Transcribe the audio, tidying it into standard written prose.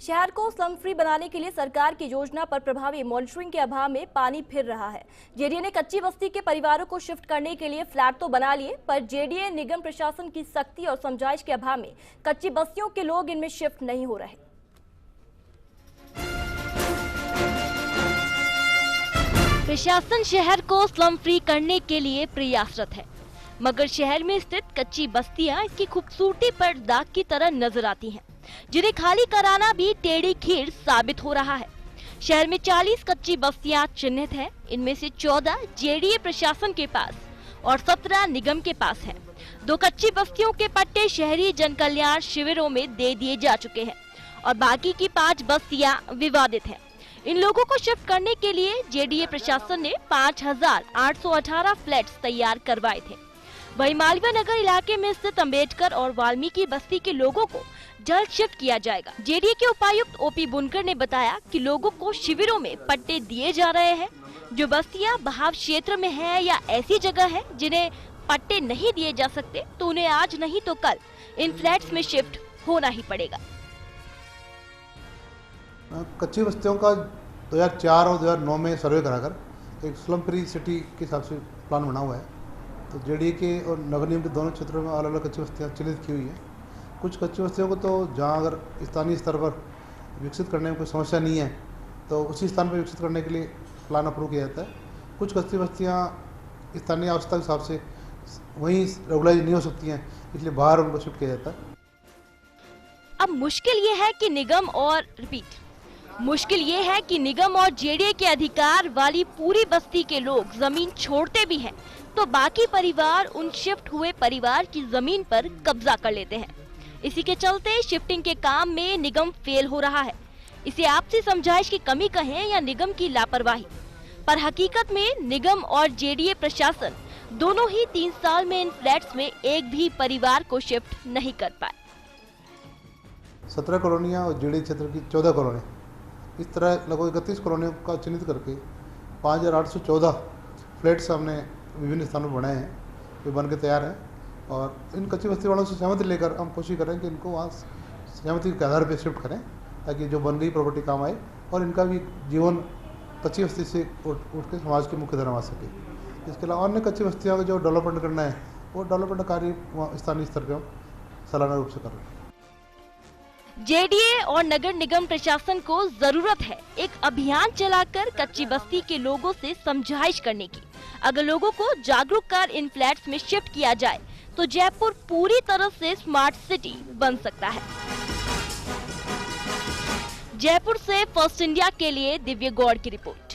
शहर को slum free बनाने के लिए सरकार की योजना पर प्रभावी मॉनिटरिंग के अभाव में पानी फिर रहा है। जेडीए ने कच्ची बस्ती के परिवारों को शिफ्ट करने के लिए फ्लैट तो बना लिए, पर जेडीए निगम प्रशासन की सख्ती और समझाइश के अभाव में कच्ची बस्तियों के लोग इनमें शिफ्ट नहीं हो रहे। प्रशासन शहर को स्लम फ्री करने के लिए प्रयासरत है, मगर शहर में स्थित कच्ची बस्तियां इसकी खूबसूरती पर दाग की तरह नजर आती हैं, जिन्हें खाली कराना भी टेढ़ी खीर साबित हो रहा है। शहर में 40 कच्ची बस्तियां चिन्हित हैं, इनमें से 14 जेडीए प्रशासन के पास और 17 निगम के पास हैं। 2 कच्ची बस्तियों के पट्टे शहरी जन कल्याण शिविरों में दे दिए जा चुके हैं और बाकी की 5 बस्तियां विवादित हैं। इन लोगों को शिफ्ट करने के लिए जेडीए प्रशासन ने 5818 फ्लैट्स तैयार करवाए थे। वहीं मालवीय नगर इलाके में स्थित अंबेडकर और वाल्मीकि बस्ती के लोगों को जल्द शिफ्ट किया जाएगा। जेडीए के उपायुक्त ओपी बुनकर ने बताया कि लोगों को शिविरों में पट्टे दिए जा रहे हैं। जो बस्तियां बहाव क्षेत्र में है या ऐसी जगह है जिन्हें पट्टे नहीं दिए जा सकते, तो उन्हें आज नहीं तो कल इन फ्लैट्स में शिफ्ट होना ही पड़ेगा। कच्ची बस्तियों का 2004 और 2009 में सर्वे कराकर एक स्लम फ्री सिटी के हिसाब से प्लान बना हुआ है। तो जेडीए के और नगर निगम के दोनों क्षेत्रों में अलग अलग कच्ची बस्तियाँ चिन्हित की हुई हैं। कुछ कच्ची बस्तियों को तो जहाँ अगर स्थानीय स्तर पर विकसित करने में कोई समस्या नहीं है तो उसी स्थान पर विकसित करने के लिए प्लान अप्रूव किया जाता है। कुछ कच्ची बस्तियाँ स्थानीय आवश्यकता के हिसाब से वहीं रेगुलाइज नहीं हो सकती हैं, इसलिए बाहर उनको शिफ्ट किया जाता है। अब मुश्किल ये है कि निगम और जेडीए के अधिकार वाली पूरी बस्ती के लोग जमीन छोड़ते भी हैं, तो बाकी परिवार उन शिफ्ट हुए परिवार की जमीन पर कब्जा कर लेते हैं। इसी के चलते शिफ्टिंग के काम में निगम फेल हो रहा है। इसे आपसी समझाइश की कमी कहें या निगम की लापरवाही, पर हकीकत में निगम और जेडीए प्रशासन दोनों ही 3 साल में इन फ्लैट्स में एक भी परिवार को शिफ्ट नहीं कर पाए। 17 कॉलोनियाँ और जेडीए क्षेत्र की 14 कॉलोनी, इस तरह लगभग 31 कॉलोनियों का चिन्हित करके 5814 फ्लैट्स हमने विभिन्न स्थानों पर बनाए हैं, जो बन के तैयार हैं। और इन कच्ची बस्ती वालों से सहमति लेकर हम कोशिश करें कि इनको वहाँ सहमति के आधार पर शिफ्ट करें, ताकि जो बन रही प्रॉपर्टी काम आए और इनका भी जीवन कच्ची बस्ती से उठ के समाज की मुख्य धारा आ सके। इसके अलावा अन्य कच्ची बस्तियों का जो डेवलपमेंट करना है, वो डेवलपमेंट कार्य स्थानीय स्तर पर हम सालाना रूप से कर रहे हैं। जेडीए और नगर निगम प्रशासन को जरूरत है एक अभियान चलाकर कच्ची बस्ती के लोगों से समझाइश करने की। अगर लोगों को जागरूक कर इन फ्लैट्स में शिफ्ट किया जाए तो जयपुर पूरी तरह से स्मार्ट सिटी बन सकता है। जयपुर से फर्स्ट इंडिया के लिए दिव्य गौड़ की रिपोर्ट।